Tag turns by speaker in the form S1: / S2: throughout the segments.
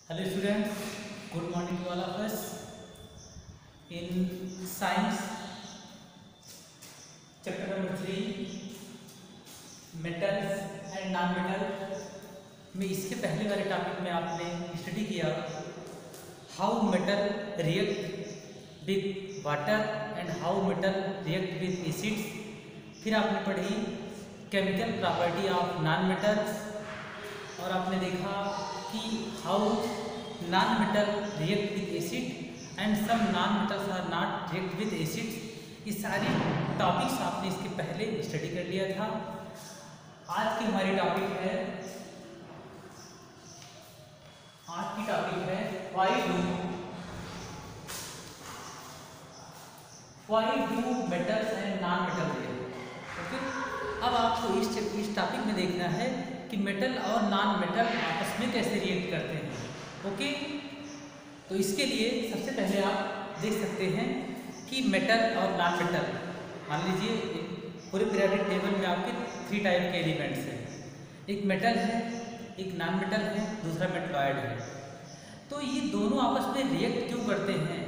S1: Hello students, good morning to all of us. In science, chapter number 3, metals and non-metal में इसके पहले वाले topic में आपने स्टडी किया how metal react with water and how metal react with acids. फिर आपने पढ़ी chemical property of non metals और आपने देखा कि how non metal react with acid and some non metals are not react with acid. ये सारे topics आपने इसके पहले स्टडी कर लिया था। आज की हमारी टॉपिक है why do metals and non metal react. Okay, अब आपको इस टॉपिक में देखना है कि मेटल और नॉन मेटल आपस में कैसे रिएक्ट करते हैं। ओके, तो इसके लिए सबसे पहले आप देख सकते हैं कि मेटल और नॉन मेटल, मान लीजिए पूरे पीरियोडिक टेबल में आपके 3 टाइप के एलिमेंट्स हैं। एक मेटल है, एक नॉन मेटल है, दूसरा मेटलॉयड है। तो ये दोनों आपस में रिएक्ट क्यों करते हैं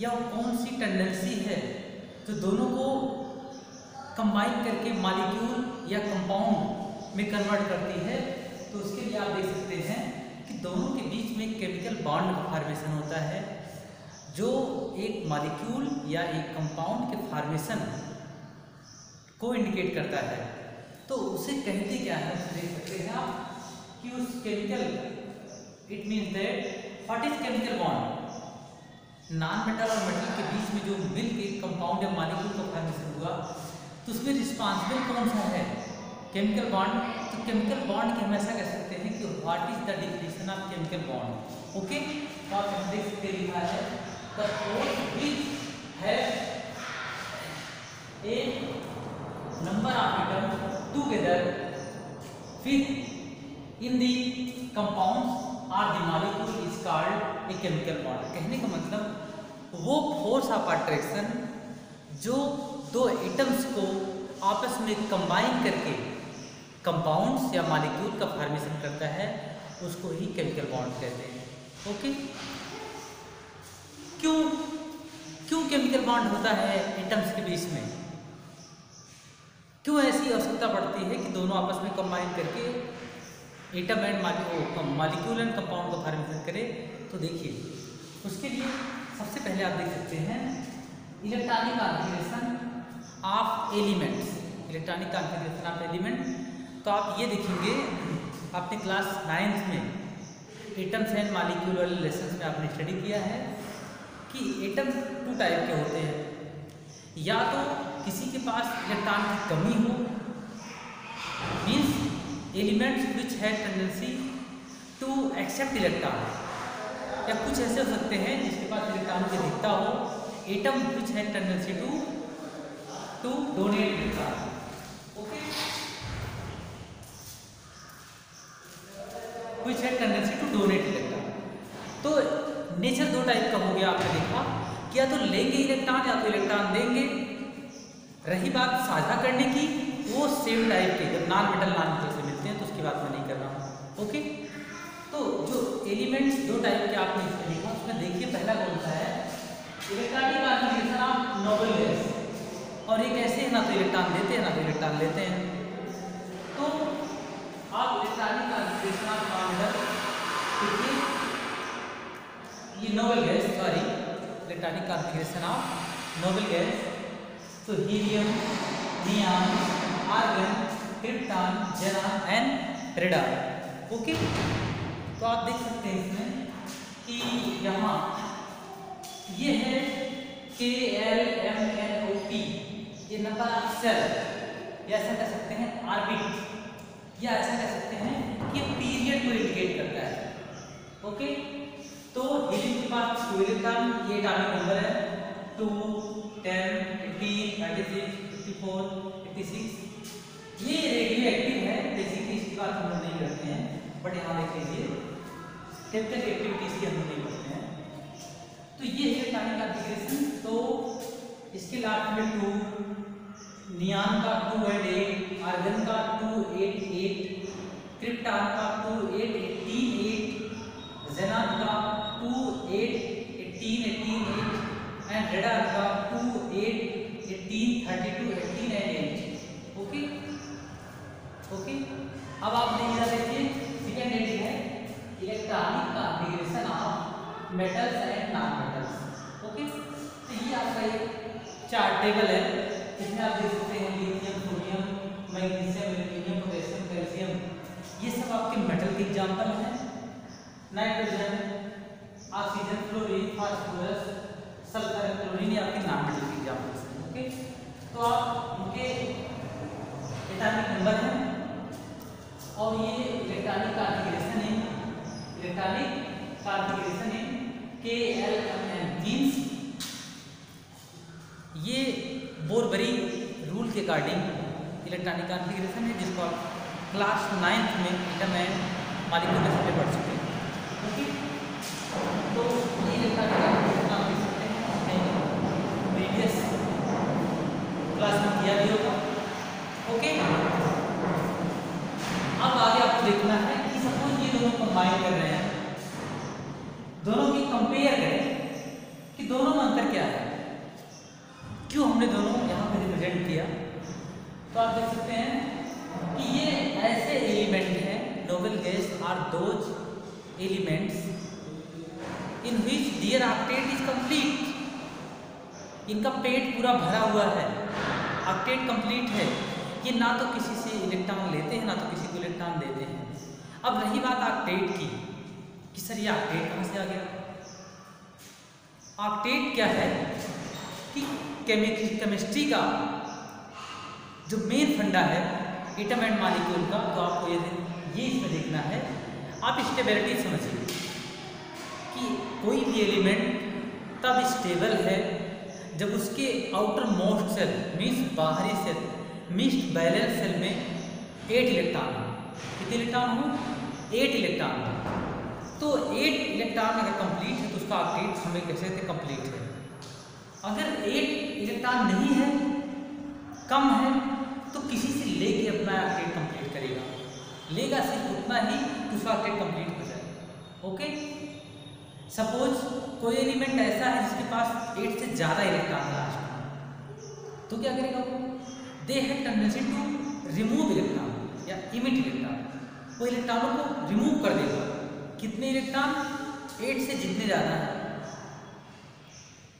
S1: या कौन सी टेंडेंसी है जो दोनों को कंबाइन करके मॉलिक्यूल या कंपाउंड में कन्वर्ट करती है। तो उसके लिए आप देख सकते हैं कि दोनों के बीच में केमिकल बॉन्ड का फॉर्मेशन होता है जो एक मॉलिक्यूल या एक कंपाउंड के फॉर्मेशन को इंडिकेट करता है। तो उसे कहते क्या है, उसे देख सकते हैं आप कि उस chemical, it means that what is chemical bond. Non metal और मेटल के बीच में जो मिल के कंपाउंड या मॉलिक्यूल का फॉर्मेशन हुआ तो उसमें रिस्पॉन्सिबल कौन सा है, केमिकल बॉन्ड। तो केमिकल बॉन्ड की हम ऐसा कह सकते हैं कि what is the definition of chemical bond. Okay, तो आप यहाँ देख सकते लिखा है the force which have a number of atoms together with in the compounds और the molecule is called a chemical bond. कहने का मतलब वो फोर्स ऑफ अट्रैक्शन जो दो एटम्स को आपस में कंबाइन करके कंपाउंड्स या मॉलिक्यूल का फॉर्मेशन करता है उसको ही केमिकल बॉन्ड कहते हैं। ओके, क्यों केमिकल बॉन्ड होता है एटम्स के बीच में, क्यों ऐसी आवश्यकता पड़ती है कि दोनों आपस में कंबाइन करके atom and molecule and compound का फॉर्मेशन करे। तो देखिए उसके लिए सबसे पहले आप देख सकते हैं electronic configuration of elements, electronic configuration of element. तो आप ये देखेंगे आपने क्लास 9th में एटम्स एंड मॉलिक्यूल वाले लेसन में आपने स्टडी किया है कि एटम्स 2 टाइप के होते हैं, या तो किसी के पास इलेक्ट्रॉन की कमी हो, means elements which have tendency to accept electron, या कुछ ऐसे हो सकते हैं जिसके पास इलेक्ट्रॉन की अधिकता हो, atom which have tendency to donate electron. Okay, which have tendency to donate electron. तो नेचर 2 टाइप का हो गया, आपने देखा कि या तो लेंगे इलेक्ट्रॉन या तो इलेक्ट्रॉन देंगे। रही बात साझा करने की, वो सेम टाइप के जब नॉन मेटल से मिलते हैं तो उसकी बात मैं नहीं कर रहा हूँ। ओके, तो जो एलिमेंट्स 2 टाइप के आपने इसमें लिखा उसमें देखिए पहला कौन सा है, electronic configuration of noble gas. और ये कैसे है, ना तो इलेक्ट्रॉन देते हैं ना तो इलेक्ट्रॉन लेते हैं। तो आप इलेक्ट्रॉनिक कॉन्फ़िगरेशन ऑफ नॉन-मेटल देखिए, ये noble gas, sorry electronic configuration of noble gas. तो helium, neon, argon, krypton, xenon and radon. Okay, तो आप देख सकते हैं इसमें कि यहाँ ये है KLMNOP, ये नंबर ऑफ सेल, या ऐसा कह सकते हैं ऑर्बिट, या ऐसा कह सकते हैं कि पीरियड को इंडिकेट करता है। ओके, तो हीलियम के पास 2 इलेक्ट्रॉन, ये एटॉमिक नंबर है 2, 10, 18, 36, 54, 86। ये रेडियो एक्टिव है, बेसिकली इसकी बात हम लोग नहीं करते हैं, बट यहाँ देख लीजिए केमिकल एक्टिविटीज की हम लोग नहीं करते हैं। तो ये है इलेक्ट्रॉनिक कॉन्फ़िगरेशन। तो इसके लास्ट में 2, नियॉन का 2 and 8, आर्गन का 2, 8, 8, क्रिप्टॉन का 2, 8, 18, 8, ज़ेनॉन का radar का 2, 8, 18, 32, 18 and 8। Okay okay. अब आप देखिए सेकेंड हेडिंग है electronic configuration of metals and non metals. Okay, तो ये आपका एक चार्ट टेबल है, इसमें आप देख सकते हैं lithium, sodium, magnesium, aluminium, potassium, calcium, ये सब आपके मेटल के एग्जाम्पल हैं। Nitrogen, oxygen, fluorine, phosphorus, sulphur, chlorine, ये आपके नॉन मेटल के एग्जाम्पल्स हैं। ओके, तो आप इनके एटॉमिक नंबर हैं और ये इलेक्ट्रॉनिक कॉन्फ़िगरेशन है, इलेक्ट्रॉनिक कॉन्फ़िगरेशन है KLMN मींस ये बोरबरी रूल के अकॉर्डिंग इलेक्ट्रॉनिक कॉन्फ़िगरेशन है, जिसको आप क्लास 9th में एटम एंड मॉलिक्यूलर में पढ़ चुके हैं। ओके, तो ये इलेक्ट्रॉनिक कॉन्फ़िगरेशन आप देख सकते हैं प्रीवियस क्लास में किया भी होगा। ओके, अब आगे आपको देखना है कि सपोज ये दोनों कंबाइन कर रहे हैं, दोनों की कंपेयर करें कि दोनों में अंतर क्या है, क्यों हमने दोनों यहाँ पे रिप्रेजेंट किया। तो आप देख सकते हैं कि ये ऐसे एलिमेंट हैं, noble gas are those elements in which their octet is complete. इनका पेट पूरा भरा हुआ है, ऑक्टेट कंप्लीट है, ये ना तो किसी से इलेक्ट्रॉन लेते हैं ना तो किसी को इलेक्ट्रॉन देते हैं। अब रही बात ऑक्टेट की कि सर ये ऑक्टेट कहाँ से आ गया। ऑक्टेट क्या है कि केमिस्ट्री का जो मेन फंडा है एटम एंड मॉलिक्यूल का, तो आपको ये इसमें देखना है। आप स्टेबिलिटी समझिए कि कोई भी एलिमेंट तब स्टेबल है जब उसके आउटर मोस्ट सेल मीन्स बाहरी सेल मिक्स्ड बैलेंस सेल में 8 इलेक्ट्रॉन हो। कितने इलेक्ट्रॉन हो? 8 इलेक्ट्रॉन हो। तो 8 इलेक्ट्रॉन अगर कंप्लीट है तो उसका ऑक्टेट हमें कह सकते हैं कंप्लीट है। अगर 8 इलेक्ट्रॉन नहीं है, कम है, तो किसी से लेके अपना ऑक्टेट कंप्लीट करेगा, लेगा सिर्फ उतना ही कि उसका ऑक्टेट कंप्लीट हो जाए। ओके, सपोज कोई एलिमेंट ऐसा है जिसके पास 8 से ज़्यादा इलेक्ट्रॉन है लास्ट में, तो क्या करेगा वो? They have tendency to remove electron या इमिट इलेक्ट्रॉन, वो इलेक्ट्रॉनों को रिमूव कर देगा। कितने इलेक्ट्रॉन? 8 से जितने ज़्यादा है।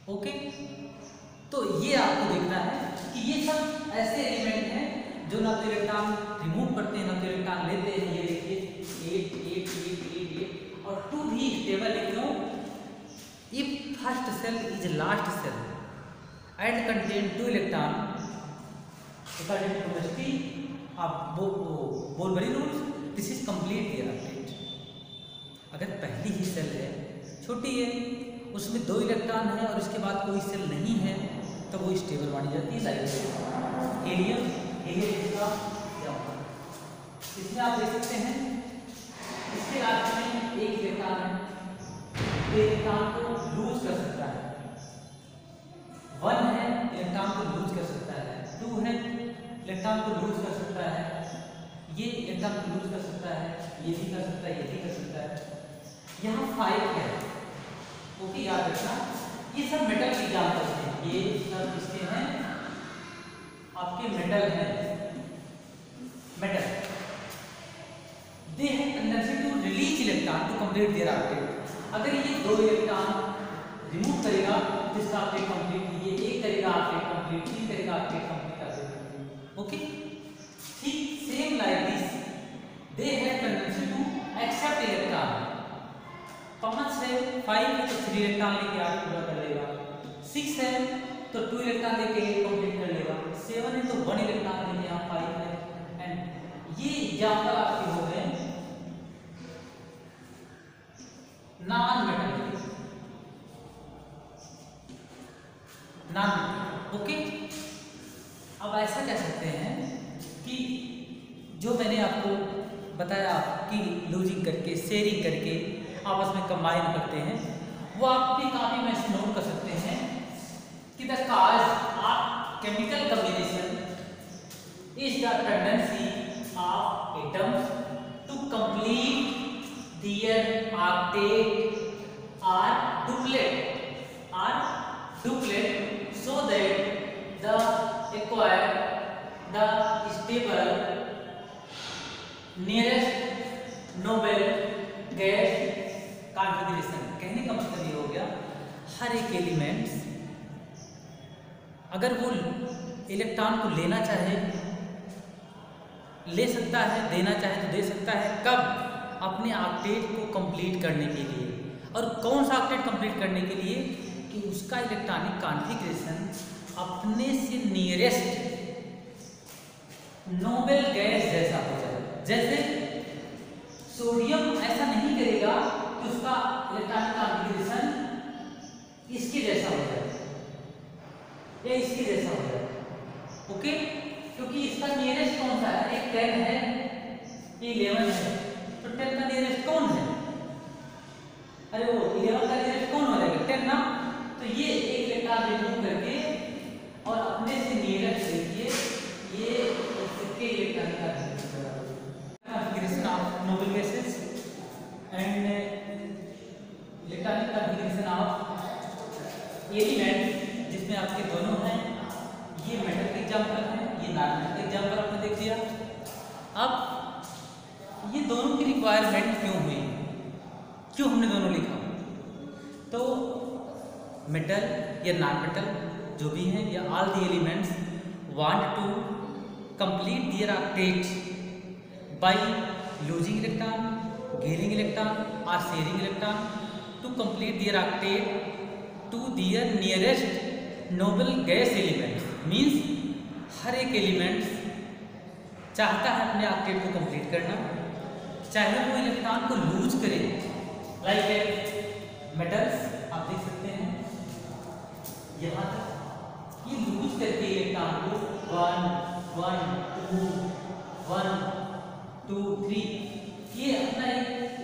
S1: ओके, तो ये आपको देखना है कि ये सब ऐसे एलिमेंट हैं जो ना तो इलेक्ट्रॉन रिमूव करते हैं ना तो इलेक्ट्रॉन लेते हैं। ये देखिए 8, 8, 8, 8, 8 और 2 भी स्टेबल है। क्यों? If first cell is last cell and contain 2 electron according to chemistry of Bohr Bury rules, this is complete their octet. अगर पहली ही सेल है, छोटी है, उसमें 2 इलेक्ट्रॉन है और उसके बाद कोई सेल नहीं है, तो वो स्टेबल मानी जाती है। लाइक हीलियम, हीलियम का क्या होगा, इसमें आप देख सकते हैं इसके लास्ट में 1 इलेक्ट्रॉन है, इलेक्ट्रॉन को लूज कर सकता है। 1 है, इलेक्ट्रॉन को लूज कर सकता है। 2 है, इलेक्ट्रॉन को लूज कर सकता है। ये इलेक्ट्रॉन को लूज कर सकता है, ये भी कर सकता है, ये भी कर सकता है। यहाँ 5 है। ओके, याद रखना ये सब मेटल की एग्जांपल्स हैं, ये सब इसके हैं आपके मेटल हैं। Metal they have tendency to release electron to complete their octet. अगर ये 2 इलेक्ट्रॉन रिमूव करेगा तो इसका ऑक्टेट कंप्लीट, ये 1 करेगा ऑक्टेट कंप्लीट, 3 करेगा ऑक्टेट कंप्लीट। ओके, ठीक same like this they have tendency to accept electron. 5 है, 5 है तो 3 इलेक्ट्रॉन लेके आगे पूरा कर लेगा। 6 है तो 2 इलेक्ट्रॉन लेके कंप्लीट कर लेगा। 7 है तो 1 इलेक्ट्रॉन लेके यहाँ 5 है। एंड ये एग्जांपल आपके हो गए non metal, non metal. Okay, अब ऐसा कह सकते हैं कि जो मैंने आपको बताया कि लूजिंग करके, शेयरिंग करके आपस में कंबाइन करते हैं, वो आप भी काफी में से नोट कर सकते हैं कि the cause of chemical combination is the tendency of atoms to complete their octet और duplet nearest noble gas configuration. कहने का मतलब ये हो गया हर एक एलिमेंट्स अगर वो इलेक्ट्रॉन को लेना चाहे ले सकता है, देना चाहे तो दे सकता है। कब? अपने ऑक्टेट को कंप्लीट करने के लिए। और कौन सा ऑक्टेट कंप्लीट करने के लिए? कि उसका इलेक्ट्रॉनिक कॉन्फ़िगरेशन अपने से नियरेस्ट नोबेल गैस जैसा हो जाए। जैसे सोडियम ऐसा नहीं करेगा कि उसका इलेक्ट्रॉनिक कॉन्फ़िगरेशन इसके जैसा हो जाए या इसके जैसा हो जाए। ओके, क्योंकि इसका नियरेस्ट कौन सा है? एक 10 है, ये 11 है, तो 10 का नियरेस्ट कौन है? अरे वो 11 का नियरेस्ट कौन हो जाएगा? 10 ना। तो ये एक इलेक्ट्रॉन रिमूव करके और अपने से नियरेस्ट देखिए ये इसके इलेक्ट्रॉन का configuration of noble gases and electronic configuration of element जिसमें आपके दोनों हैं। ये मेटल के एग्जाम्पल हैं, ये नॉन मेटल के एग्जाम्पल आपने देख लिया। अब ये दोनों की रिक्वायरमेंट क्यों हुई, क्यों हमने दोनों लिखा? तो मेटल या नॉन मेटल जो भी हैं या all the elements want to complete their octet by losing electron, gaining electron और sharing electron to complete their octet to their nearest noble gas elements. Means हर एक एलिमेंट्स चाहता है अपने ऑक्टेट को कंप्लीट करना, चाहे वो इलेक्ट्रॉन को लूज करे। लाइक मेटल्स आप देख सकते हैं यहाँ तक ये लूज करके इलेक्ट्रॉन को 1 1 2 1 2 3 ये अपना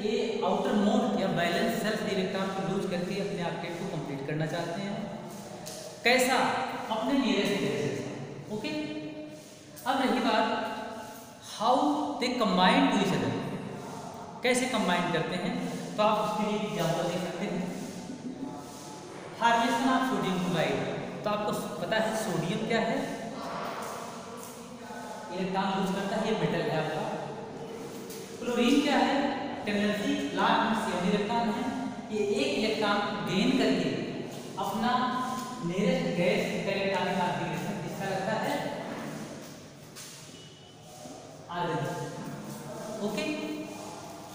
S1: ये आउटर मोड या बैलेंस सेल्फ इलेक्ट्रॉन को लूज करके अपने ऑक्टेट को कंप्लीट करना चाहते हैं। कैसा? अपने नियरेस्ट गैसेस से। ओके, अब रही बात how they combine to each other, कैसे कंबाइन करते हैं? तो आप उसके लिए एग्जाम्पल देख सकते हैं। Formation of sodium chloride. तो आपको पता है सोडियम क्या है? इलेक्ट्रॉन लूज करता है, ये मेटल है आपका। क्लोरीन क्या है? टेंडेंसी लास्ट में सेम इलेक्ट्रॉन है, ये एक इलेक्ट्रॉन गेन करके अपना नियरेस्ट गैस का इलेक्ट्रॉनिक कॉन्फ़िगरेशन किसका लगता है? आर्गन। ओके,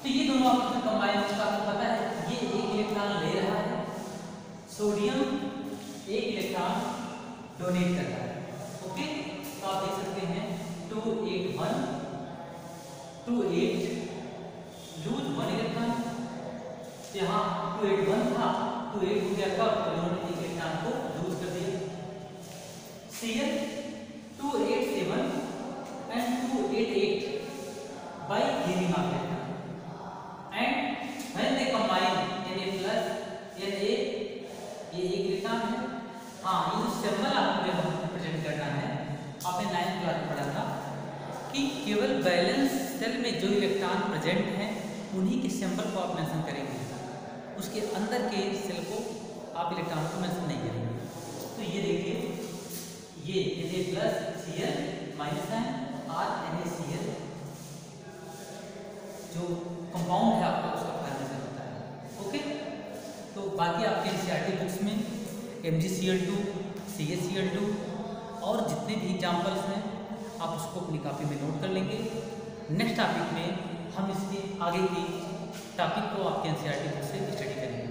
S1: तो ये दोनों आपस में कंबाइन होता है। आपको पता है ये एक इलेक्ट्रॉन ले रहा है, सोडियम एक इलेक्ट्रॉन डोनेट कर रहा है। ओके, तो आप देख सकते हैं 2 8 1 2 8 लूज 1 इलेक्ट्रॉन। यहाँ 2 8 1 था, 2 8 हो गया कब? तो उन्होंने एक इलेक्ट्रॉन को लूज कर दिया। Cl 2 8 7 and 2 8 8 by giving of electron and when they combine Na plus Na ये एक इलेक्ट्रॉन है। हाँ, ये जो सिंबल आपको प्रेजेंट करना है, आपने 9th क्लास में पढ़ा था कि केवल बैलेंस सेल में जो इलेक्ट्रॉन प्रेजेंट हैं उन्हीं के सिंबल को आप मेंशन करेंगे, उसके अंदर के सेल को आप इलेक्ट्रॉन को मेंशन नहीं करेंगे। तो ये देखिए ये Na प्लस Cl माइनस है और NaCl जो कंपाउंड है आपका उसका फॉर्मेशन होता है। ओके, तो बाकी आपके एनसीईआरटी बुक्स में MgCl2 CaCl2 और जितने भी एग्जाम्पल्स हैं आप उसको अपनी कॉपी में नोट कर लेंगे। नेक्स्ट टॉपिक में हम इसके आगे की टॉपिक को आपके एनसीईआरटी बुक से स्टडी करेंगे।